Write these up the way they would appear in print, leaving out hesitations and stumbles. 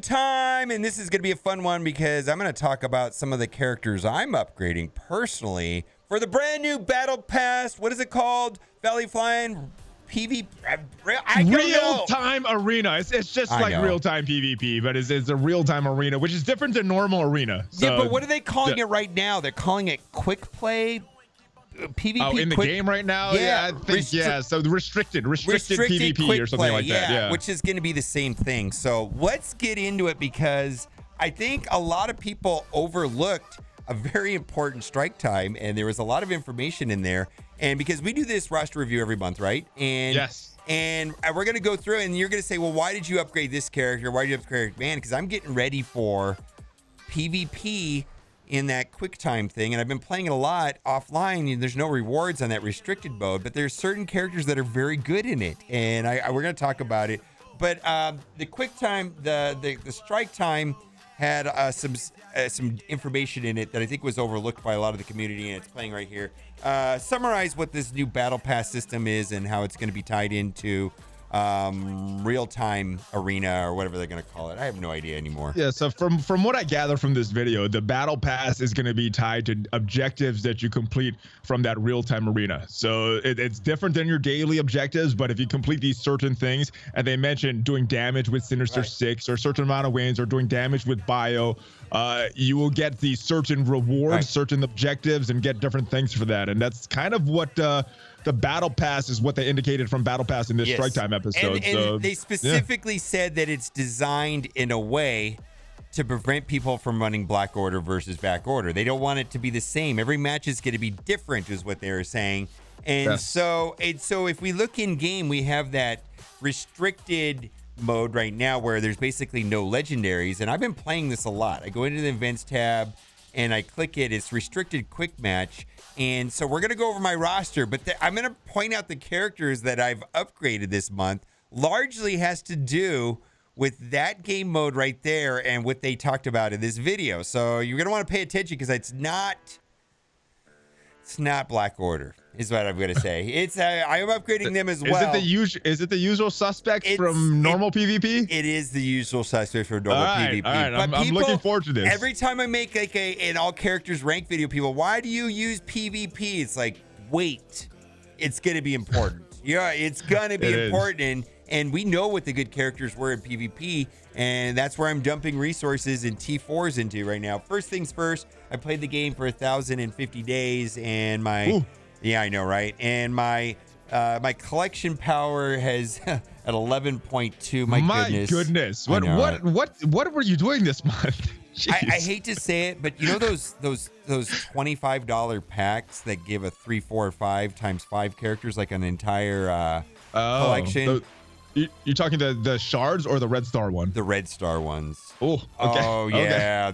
time, and this is going to be a fun one because I'm going to talk about some of the characters I'm upgrading personally for the brand new Battle Pass. What is it called? Valley Flying PvP? Real-time arena. It's just like real-time PvP, but it's a real-time arena, which is different than normal arena. So, yeah, but what are they calling it right now? They're calling it Quick Play PvP. Oh, in the game right now? Yeah, I think, so the restricted PvP or something like that. Yeah, which is going to be the same thing. So let's get into it because I think a lot of people overlooked a very important strike time, and there was a lot of information in there. And because we do this roster review every month, right? And yes. And we're going to go through it, and you're going to say, well, why did you upgrade this character? Why did you upgrade man? Because I'm getting ready for PvP in that quick time thing, and I've been playing it a lot offline, and there's no rewards on that restricted mode, but there's certain characters that are very good in it, and we're going to talk about it. But the quick time, the strike time had some information in it that I think was overlooked by a lot of the community, and it's playing right here. Summarize what this new battle pass system is and how it's going to be tied into real-time arena or whatever they're going to call it. I have no idea anymore. Yeah, so from what I gather from this video, the battle pass is going to be tied to objectives that you complete from that real-time arena. So it's different than your daily objectives, but if you complete these certain things, and they mentioned doing damage with Sinister 6 or certain amount of wins or doing damage with Bio, you will get these certain rewards, certain objectives, and get different things for that. And that's kind of what the battle pass is, what they indicated from battle pass in this strike time episode. And so they specifically said that it's designed in a way to prevent people from running black order versus back order. They don't want it to be the same. Every match is going to be different, is what they were saying. And so if we look in game, we have that restricted mode right now where there's basically no legendaries. And I've been playing this a lot. I go into the events tab and I click it. It's restricted quick match. And so we're going to go over my roster, but I'm going to point out the characters that I've upgraded this month. Largely has to do with that game mode right there and what they talked about in this video. So you're going to want to pay attention because it's not Black Order, is what I'm going to say. It's I am upgrading them as well. Is it the usual suspects from normal PvP? It is the usual suspects from normal PvP. All right, I'm looking forward to this. Every time I make like an all characters rank video, people, why do you use PvP? It's like, wait, it's going to be important. Yeah, it's going to be important. And we know what the good characters were in PvP, and that's where I'm dumping resources and T4s into right now. First things first, I played the game for 1,050 days, and yeah, I know, right? And my collection power has at 11.2. My goodness. What were you doing this month? I hate to say it, but you know those $25 packs that give a 3, 4, or 5 times 5 characters, like an entire collection. You're talking the shards or the red star one? The red star ones. Oh, okay. Oh yeah,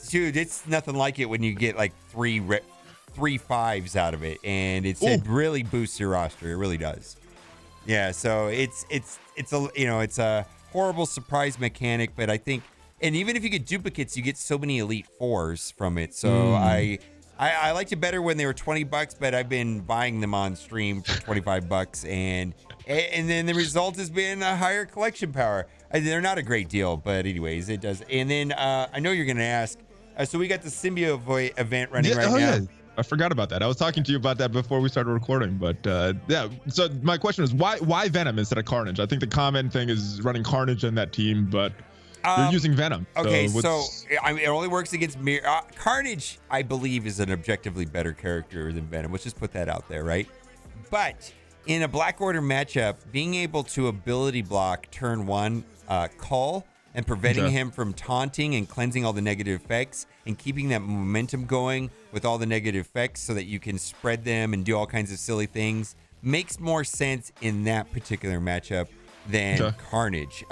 dude, it's nothing like it when you get like three 5s out of it, and it really boosts your roster. It really does. Yeah, so it's a horrible surprise mechanic, but I think, and even if you get duplicates, you get so many elite 4s from it. So I liked it better when they were $20, but I've been buying them on stream for $25, and then the result has been a higher collection power. They're not a great deal, but anyways, it does. And then I know you're going to ask, so we got the Symbiote event running right now. Yeah. I forgot about that. I was talking to you about that before we started recording, but yeah. So my question is, why Venom instead of Carnage? I think the common thing is running Carnage in that team, but you're using Venom. Okay, so it only works against Carnage, I believe, is an objectively better character than Venom. Let's just put that out there, right? But in a Black Order matchup, being able to ability block turn 1 Cull and preventing him from taunting and cleansing all the negative effects and keeping that momentum going with all the negative effects so that you can spread them and do all kinds of silly things makes more sense in that particular matchup than Carnage.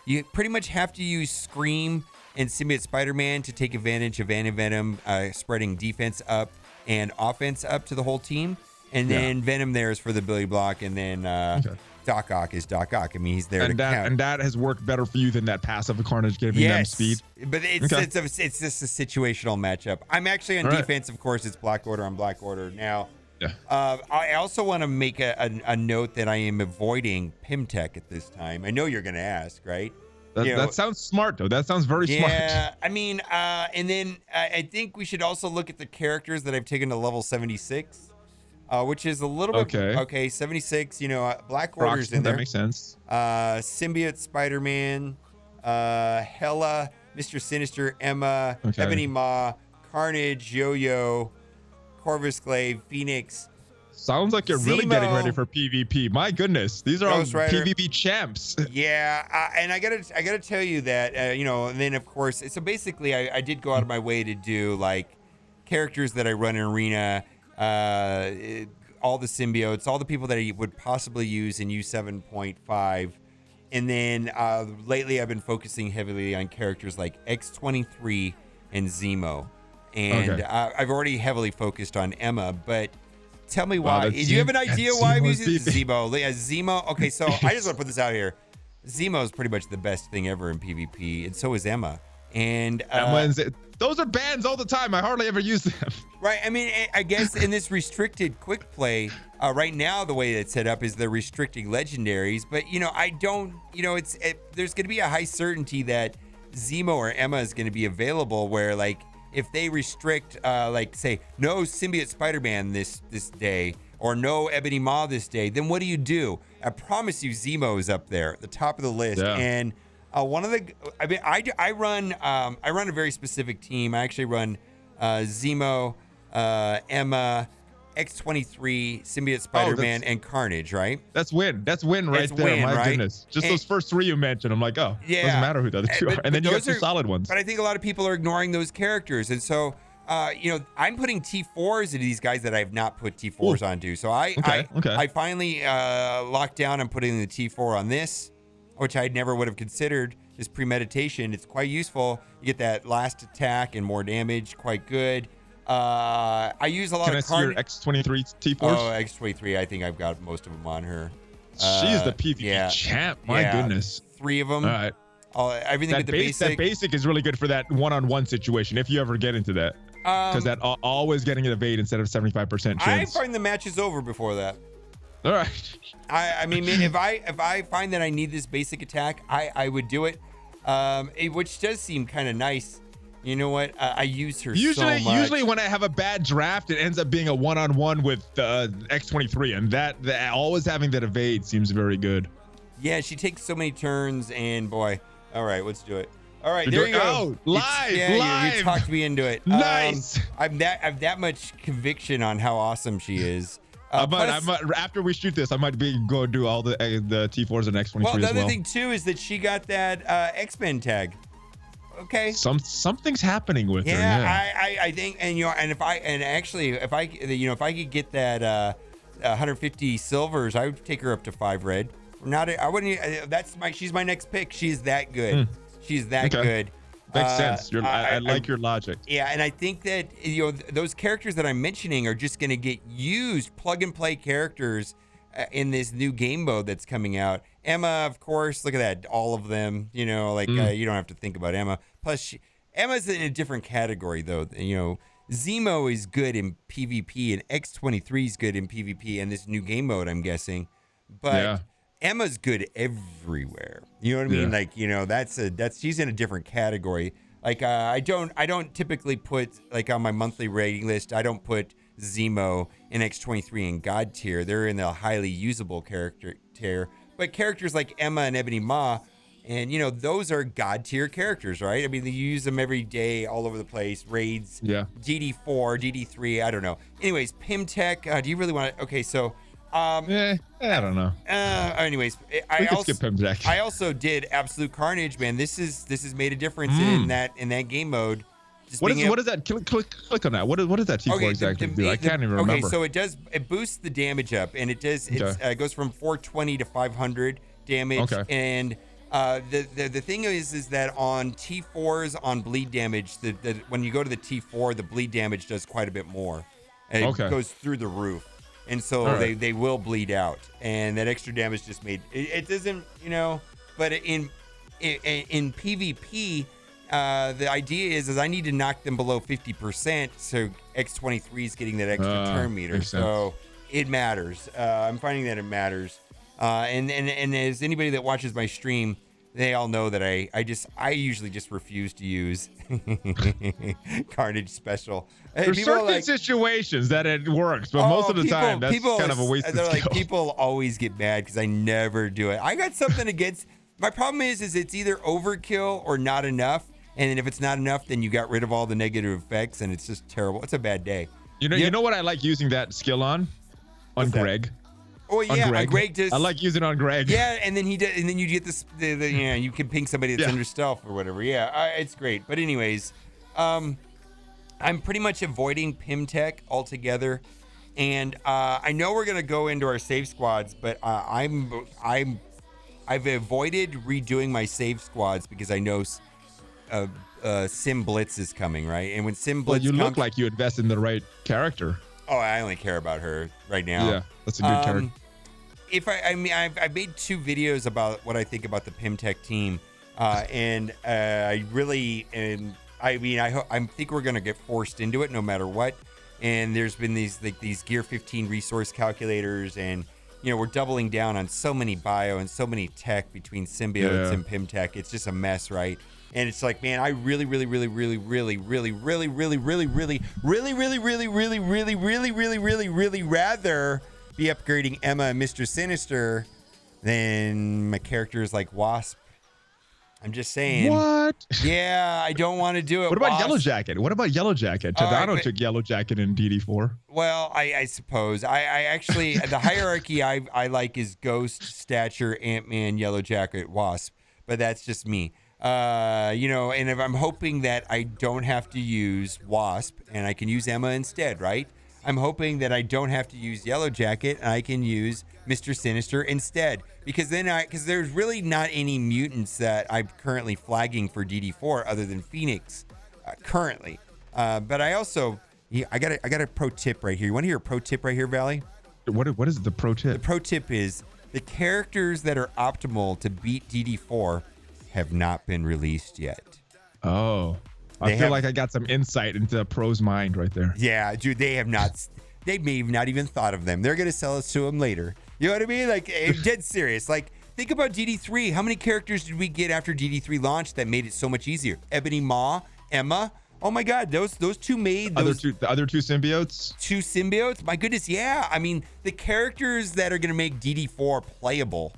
You pretty much have to use Scream and Symbiote Spider-Man to take advantage of Anti-Venom spreading defense up and offense up to the whole team. And then Venom there is for the ability block, and then Doc Ock is Doc Ock. I mean, he's there to count. And that has worked better for you than that passive of Carnage giving them speed. But it's just a situational matchup. I'm actually on defense, of course. It's Black Order on Black Order now. Yeah. I also want to make a note that I am avoiding Pym Tech at this time. I know you're going to ask, right? That sounds smart, though. That sounds very smart. Yeah, I mean, and then I think we should also look at the characters that I've taken to level 76, which is a little bit okay. 76, Black Order's in there. That makes sense. Symbiote, Spider-Man, Hela, Mr. Sinister, Emma, Ebony Maw, Carnage, Yo-Yo, Corvus Glaive, Phoenix. Sounds like you're really getting ready for PvP. My goodness, these are all PvP champs. Yeah, and I gotta tell you that and then of course, so basically I did go out of my way to do like characters that I run in arena, all the symbiotes, all the people that I would possibly use in U7.5, and then lately I've been focusing heavily on characters like X-23 and Zemo, and I've already heavily focused on Emma, but. Tell me why. Do you have an idea why I'm using Zemo? Zemo. Okay, so I just want to put this out here. Zemo is pretty much the best thing ever in PvP, and so is Emma. And those are bans all the time. I hardly ever use them. Right. I mean, I guess in this restricted quick play, right now the way it's set up is they're restricting legendaries. But I don't. There's going to be a high certainty that Zemo or Emma is going to be available. Where like. If they restrict, say, no Symbiote Spider-Man this day, or no Ebony Maw this day, then what do? I promise you, Zemo is up there at the top of the list. Yeah. And I run a very specific team. I actually run Zemo, Emma, X-23, Symbiote Spider-Man, and Carnage, right? That's win right there. My goodness. Just those first three you mentioned, I'm like, doesn't matter who the other two are. And then you got two solid ones. But I think a lot of people are ignoring those characters. And so, I'm putting T4s into these guys that I have not put T4s onto. So I finally locked down and putting the T4 on this, which I never would have considered. This premeditation, it's quite useful. You get that last attack and more damage, quite good. I use a lot of Carnage. X-23 T-Force? Oh, X-23. I think I've got most of them on her. She's the PvP champ. My goodness. 3 of them. All right. Everything with the basic. That basic is really good for that one-on-one situation if you ever get into that. Because that always getting an evade instead of 75% chance. I find the match is over before that. All right. I mean, if I find that I need this basic attack, I would do it. Which does seem kind of nice. You know what? I use her so much. Usually when I have a bad draft, it ends up being a one-on-one with X-23, and that always having that evade seems very good. Yeah, she takes so many turns, and boy. All right, let's do it. All right, there you go. Oh, live. You talked me into it. Nice. I've that much conviction on how awesome she is. I might, after we shoot this, I might go do all the T4s and X-23 as well. Well, the other thing too is that she got that X-Men tag. Okay. Something's happening with her. Yeah, I think, and if I could get that 150 silvers, I would take her up to 5 red. I wouldn't. She's my next pick. She's that good. She's that good. Makes sense. I like your logic. Yeah, and I think that those characters that I'm mentioning are just going to get used, plug and play characters in this new game mode that's coming out. Emma, of course, look at that, all of them. You don't have to think about Emma. Plus, Emma's in a different category though. Zemo is good in PvP, and X-23 is good in PvP, and this new game mode, I'm guessing. But Emma's good everywhere. You know what I mean? Like, she's in a different category. Like, I don't typically put, like, on my monthly rating list, I don't put Zemo and X-23 in God tier. They're in the highly usable character tier. But characters like Emma and Ebony Maw, and those are God tier characters, right? I mean, you use them every day, all over the place. Raids, DD4, DD3, I don't know. Anyways, Pym Tech. Do you really want to? Okay, so. I don't know. Anyways, I also did Absolute Carnage, man. This has made a difference in that game mode. What is that? Click on that. What does that T4 exactly do? I can't even remember. Okay, so it boosts the damage up, and it goes from 420 to 500 damage. Okay. And the thing is that on T4s on bleed damage, when you go to the T4, the bleed damage does quite a bit more. And it goes through the roof. And so they will bleed out, and that extra damage just made it doesn't, but in PvP, the idea is I need to knock them below 50%, so X-23 is getting that extra turn meter, so it matters. I'm finding that it matters, and as anybody that watches my stream, they all know that I usually just refuse to use Carnage special. There's certain situations that it works, but most of the time that's kind of a waste of skill. Like, people always get mad because I never do it. I got something against. My problem is it's either overkill or not enough, and then if it's not enough, then you got rid of all the negative effects, and it's just terrible. It's a bad day. You know what I like using that skill on? On Greg. Oh yeah, on Greg just. I like using it on Greg. Yeah, and then and then you get this. You can ping somebody that's under stealth or whatever. Yeah, it's great. But anyways, I'm pretty much avoiding Pym Tech altogether, and I know we're gonna go into our save squads, but I've avoided redoing my save squads because I know Sim Blitz is coming, right? And when Sim Blitz comes, look like you invest in the right character. Oh, I only care about her right now. Yeah, that's a good character. If I've made 2 videos about what I think about the Pym Tech team, and I really I think we're gonna get forced into it no matter what. And there's been these Gear 15 resource calculators, and we're doubling down on so many bio and so many tech between Symbiotes and Pym Tech. It's just a mess, right? And it's like, man, I really rather be upgrading Emma and Mr. Sinister than my characters like Wasp. I'm just saying. What? Yeah, I don't want to do it. What about Yellow Jacket? Tadano took Yellow Jacket in DD4. Well, I suppose. I actually, the hierarchy I like is Ghost, Stature, Ant-Man, Yellow Jacket, Wasp. But that's just me. And if I'm hoping that I don't have to use Wasp and I can use Emma instead, right? I'm hoping that I don't have to use Yellow Jacket and I can use Mr. Sinister instead, because there's really not any mutants that I'm currently flagging for DD4 other than Phoenix currently. But I also, I got a pro tip right here. You want to hear a pro tip right here, Valley? What is the pro tip? The pro tip is the characters that are optimal to beat DD4 have not been released yet. Oh, I feel like I got some insight into a pro's mind right there. Yeah, dude, they have not. They may have not even thought of them. They're gonna sell us to them later. You know what I mean? Like, I'm dead serious. Like, think about DD3. How many characters did we get after DD3 launched that made it so much easier? Ebony Maw, Emma. Oh my God, those 2 made those the other 2 symbiotes. 2 symbiotes. My goodness, yeah. I mean, the characters that are gonna make DD4 playable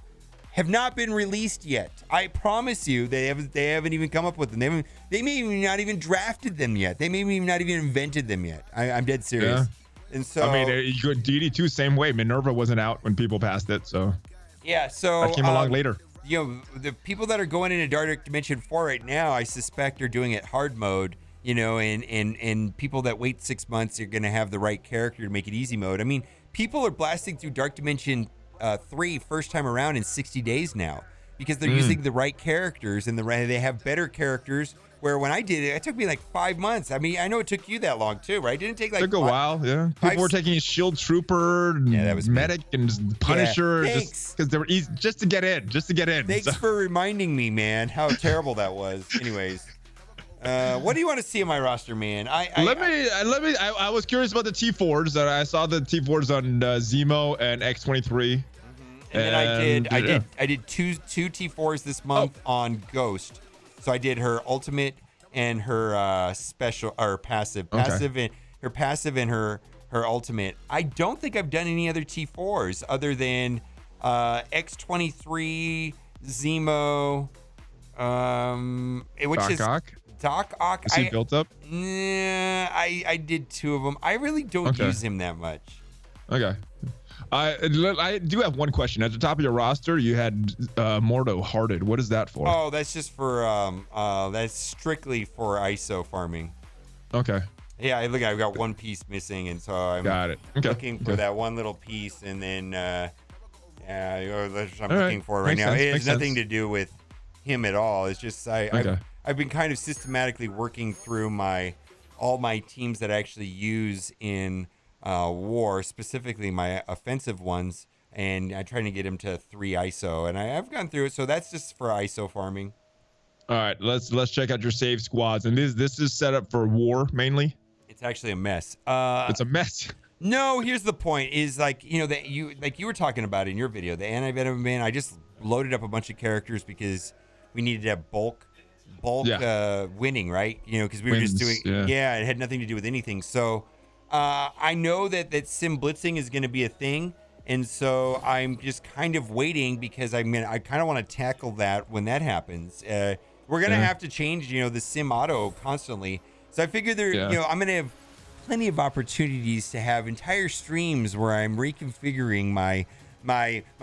have not been released yet. I promise you, they haven't even come up with them. They may even not even drafted them yet. They may even not even invented them yet. I'm dead serious. Yeah. And so, I mean, DD2 same way. Minerva wasn't out when people passed it, so yeah. So that came along later. The people that are going into Dark Dimension 4 right now, I suspect are doing it hard mode. And people that wait 6 months are going to have the right character to make it easy mode. I mean, people are blasting through Dark Dimension 3 first time around in 60 days now because they're using the right characters and they have better characters, where when I did it took me like 5 months. I mean, I know it took you that long too, right? It didn't take like took a while. Yeah, people were taking Shield Trooper, that was medic and Punisher, because they were easy just to get in. Thanks for reminding me, man, how terrible that was. Anyways, what do you want to see in my roster, man? I was curious about the T4s. I saw the T4s on Zemo and X23. And then I did two T4s this month on Ghost. So I did her ultimate and her special or passive, and her passive and her ultimate. I don't think I've done any other T4s other than X23, Zemo, which is Doc Ock. Is he built up? Nah, I did 2 of them. I really don't use him that much. Okay. I do have one question. At the top of your roster, you had Mordo Hearted. What is that for? Oh, that's just for that's strictly for ISO farming. Okay. Yeah, look, I've got 1 piece missing, and so I'm looking for that one little piece, and then that's what I'm looking for right now. It has nothing to do with him at all. It's just I've been kind of systematically working through all my teams that I actually use in war, specifically my offensive ones, and I'm trying to get him to 3 ISO, and I've gone through it. So that's just for ISO farming. All right, let's check out your save squads, and this is set up for war mainly. It's actually a mess. It's a mess. No, here's the point: is that you were talking about in your video, the anti-venom man. I just loaded up a bunch of characters because we needed to have bulk winning, right? Because we were Wins, just doing, yeah. it had nothing to do with anything. So I know that sim blitzing is going to be a thing. And so I'm just kind of waiting because I kind of want to tackle that when that happens. We're going to have to change, the sim auto constantly. So I figure I'm going to have plenty of opportunities to have entire streams where I'm reconfiguring my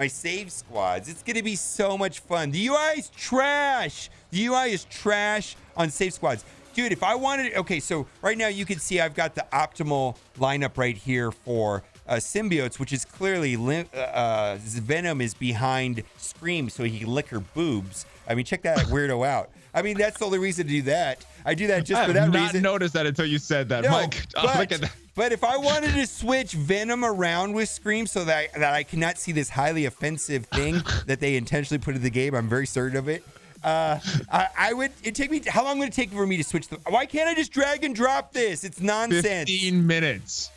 save squads. It's going to be so much fun. The UI is trash. The UI is trash on save squads. Dude, if I wanted... Okay, so right now you can see I've got the optimal lineup right here for Symbiotes, which is clearly... Venom is behind Scream so he can lick her boobs. I mean, check that weirdo out. I mean, that's the only reason to do that. I do that just for that reason. I have not noticed that until you said that, no, Mike. Look at that. But if I wanted to switch Venom around with Scream so that I cannot see this highly offensive thing that they intentionally put in the game, I'm very certain of it. I would. It take me. How long would it take for me to switch? Why can't I just drag and drop this? It's nonsense. 15 minutes.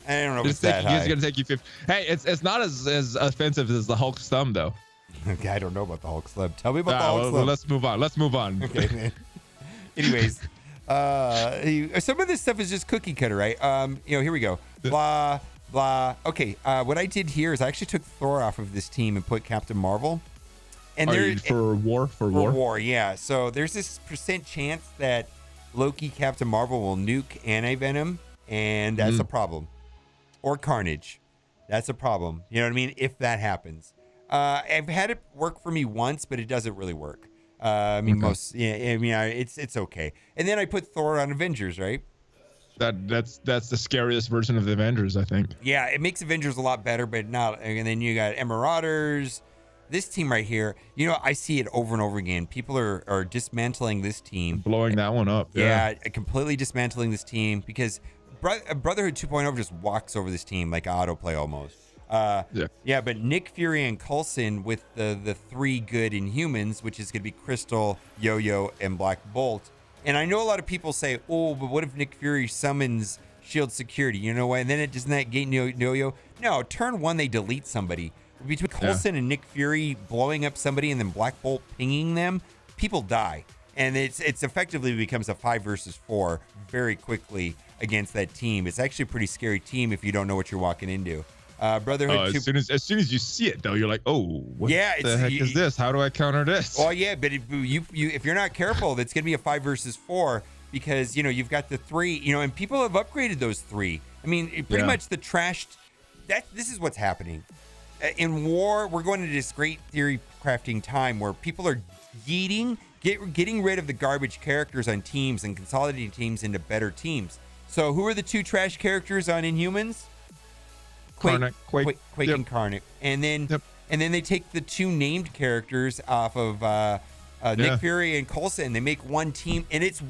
I don't know if it's that high. It's gonna take you 15. Hey, it's not as offensive as the Hulk's thumb though. Okay, I don't know about the Hulk's thumb. Tell me about the Hulk's thumb. Let's move on. Okay, man. Anyways, some of this stuff is just cookie cutter, right? Here we go. Blah blah. Okay, what I did here is I actually took Thor off of this team and put Captain Marvel. And for war, yeah. So there's this % chance that Loki, Captain Marvel will nuke Anti-Venom, and that's a problem. Or Carnage, that's a problem. You know what I mean? If that happens, I've had it work for me once, but it doesn't really work. It's okay. And then I put Thor on Avengers, right? That's the scariest version of the Avengers, I think. Yeah, it makes Avengers a lot better, but not. And then you got Marauders. This team right here, I see it over and over again. People are dismantling this team. Blowing that one up. Yeah, completely dismantling this team because Brotherhood 2.0 just walks over this team like autoplay almost. Yeah, but Nick Fury and Coulson with the three good Inhumans, which is going to be Crystal, Yo-Yo, and Black Bolt. And I know a lot of people say, oh, but what if Nick Fury summons Shield Security? You know what? And then doesn't that gate Yo-Yo? No, turn one, they delete somebody. Between Coulson and Nick Fury blowing up somebody and then Black Bolt pinging them, people die. And it's effectively becomes a 5 versus 4 very quickly against that team. It's actually a pretty scary team if you don't know what you're walking into. Brotherhood. As soon as you see it, though, you're like, oh, what the heck is this? How do I counter this? Oh, yeah, but if you're not careful, that's going to be a 5 versus 4 because, you've got the 3, and people have upgraded those 3. I mean, pretty much the trashed. This is what's happening. In war, we're going into this great theory crafting time where people are getting rid of the garbage characters on teams and consolidating teams into better teams. So who are the 2 trash characters on Inhumans? Quake and Carnage. And then they take the 2 named characters off of Nick Fury and Coulson. They make one team, and it's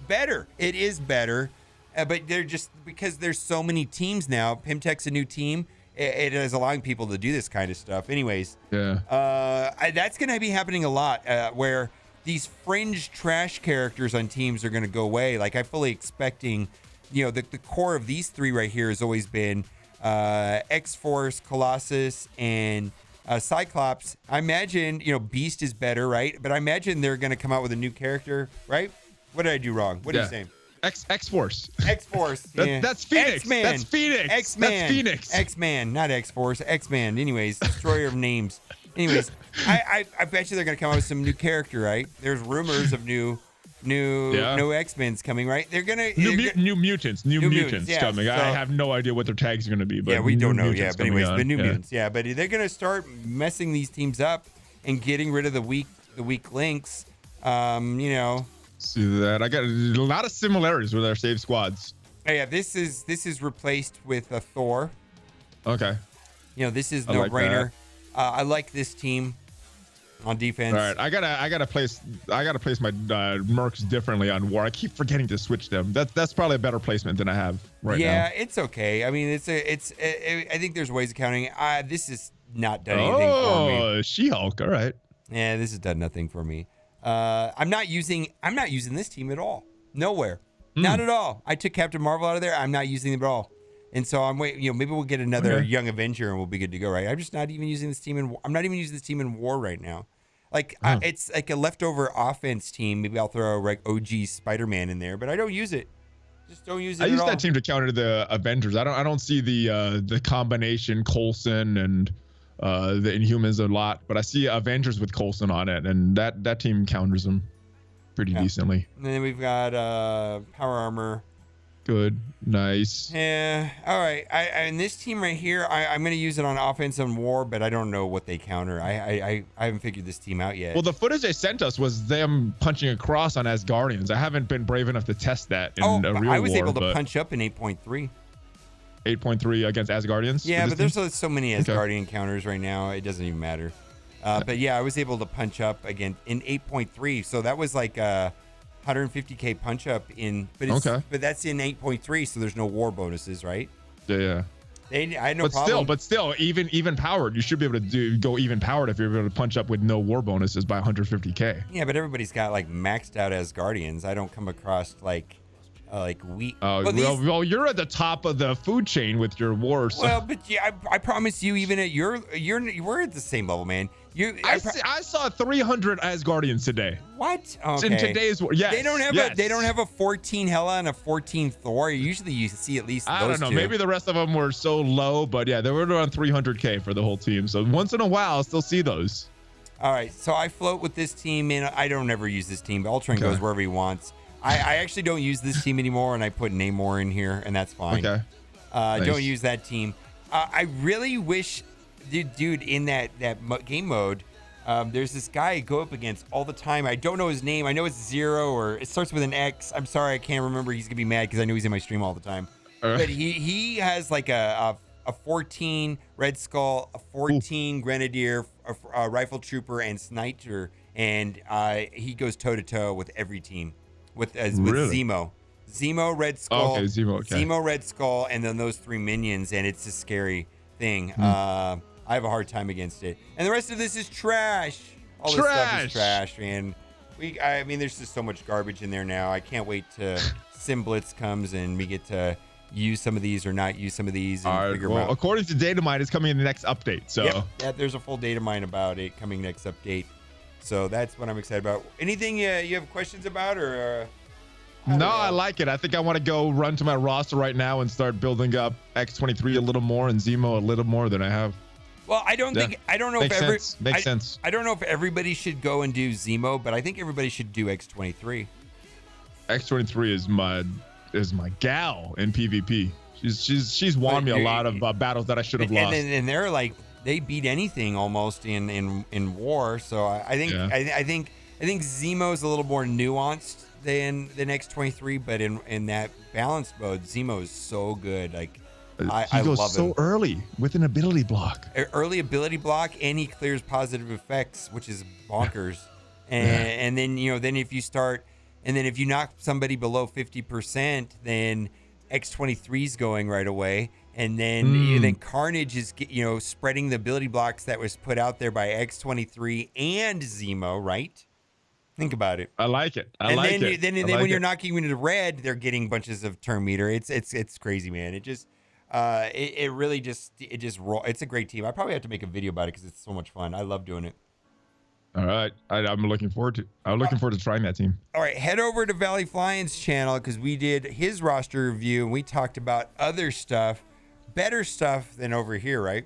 better. It is better, but they're just because there's so many teams now. Pym Tech's a new team. It is allowing people to do this kind of stuff. Anyways, that's going to be happening a lot where these fringe trash characters on teams are going to go away. Like I'm fully expecting, the core of these 3 right here has always been X-Force, Colossus, and Cyclops. I imagine, Beast is better, right? But I imagine they're going to come out with a new character, right? What did I do wrong? What are you saying? X-Force. X-Force. That's Phoenix. X-Man. That's Phoenix. X-Man. That's Phoenix. X-Man, not X-Force. X-Man. Anyways, destroyer of names. Anyways, I bet you they're going to come out with some new character, right? There's rumors of new X-Men's coming, right? They're going to... New mutants coming. So, I have no idea what their tags are going to be. But we don't know. Yeah, but anyways, the new mutants. Yeah, but they're going to start messing these teams up and getting rid of the weak links. See that? I got a lot of similarities with our save squads. Oh, yeah, this is replaced with a Thor. Okay. This is no brainer. I like this team on defense. All right, I gotta place my mercs differently on war. I keep forgetting to switch them. That's probably a better placement than I have right now. Yeah, it's okay. I mean, I think there's ways of counting. This has not done anything for me. Oh, She-Hulk. All right. Yeah, this has done nothing for me. I'm not using this team at all. Nowhere. Not at all. I took Captain Marvel out of there. I'm not using them at all. And so I'm waiting, maybe we'll get another Young Avenger and we'll be good to go, right? I'm just not even using this team I'm not even using this team in war right now. Like it's like a leftover offense team. Maybe I'll throw a OG Spider-Man in there, but I don't use it. Just don't use it. I at use all. that team to counter the Avengers. I don't see the combination Coulson and the Inhumans a lot, but I see Avengers with Coulson on it, and that team counters them pretty decently. And then we've got Power Armor. Good, nice. Yeah. All right. And this team right here, I'm going to use it on offense and war, but I don't know what they counter. I haven't figured this team out yet. Well, the footage they sent us was them punching across on Asgardians. I haven't been brave enough to test that in a real war. I was able to punch up in 8.3. 8.3 against Asgardians? Yeah, but there's so many Asgardian counters right now, it doesn't even matter. But yeah, I was able to punch up again in 8.3. So that was like 150k punch up in, but that's in 8.3, so there's no war bonuses, right? Yeah. I had no problem. But still, even powered, you should be able to go even powered if you're able to punch up with no war bonuses by 150k. Yeah, but everybody's got like maxed out Asgardians. I don't come across like we. Well, you're at the top of the food chain with your wars. Well, but yeah, I promise you, even at we're at the same level, man. I saw 300 Asgardians today. What? Okay. In today's war, yes. They don't have a 14 Hela and a 14 Thor. Usually, you see at least. I don't know. Maybe the rest of them were so low, but yeah, they were around 300k for the whole team. So once in a while, I'll still see those. All right, so I float with this team, and I don't ever use this team. Ultron goes wherever he wants. I actually don't use this team anymore, and I put Namor in here, and that's fine. Okay. Nice. Don't use that team. I really wish, dude, in that game mode, there's this guy I go up against all the time. I don't know his name. I know it's Zero, or it starts with an X. I'm sorry, I can't remember. He's gonna be mad because I know he's in my stream all the time. But he has like a 14 Red Skull, a 14 Grenadier, a Rifle Trooper, and Sniper, and he goes toe to toe with every team. With Zemo, Red Skull, Zemo, Red Skull, and then those 3 minions, and it's a scary thing. I have a hard time against it, and the rest of this is trash. All this stuff is trash, man. I mean, there's just so much garbage in there now. I can't wait till Symbiote comes and we get to use some of these or not use some of these. And figure them out. According to Datamine, it's coming in the next update. So there's a full Datamine about it coming next update. So that's what I'm excited about. Anything you have questions about, or? No, I like it. I think I want to go run to my roster right now and start building up X-23 a little more and Zemo a little more than I have. Well, I don't know Makes sense. I don't know if everybody should go and do Zemo, but I think everybody should do X-23. X-23 is my gal in PvP. She's won me a lot of battles that I should have lost. And they're like, they beat anything almost in war. So I think Zemo's a little more nuanced than X-23, but in that balanced mode, Zemo is so good. Like I goes love so him. Early with an ability block. Early ability block, and he clears positive effects, which is bonkers. And then if you knock somebody below 50%, then X-23's going right away. And then Carnage is spreading the ability blocks that was put out there by X-23 and Zemo, right? Think about it. I like it. Then when you're knocking into red, they're getting bunches of turn meter. It's crazy, man. It just it's a great team. I probably have to make a video about it because it's so much fun. I love doing it. All right, I'm looking forward to trying that team. All right, head over to Valley Flying's channel because we did his roster review and we talked about other stuff, better stuff than over here, right?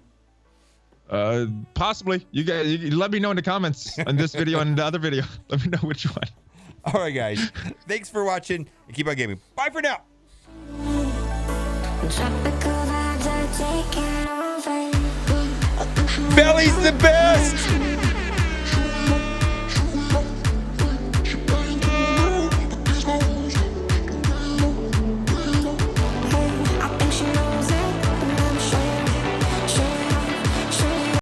Possibly. You guys, let me know in the comments on this video and the other video. Let me know which one. All right, guys. Thanks for watching and keep on gaming. Bye for now. Valley's the best.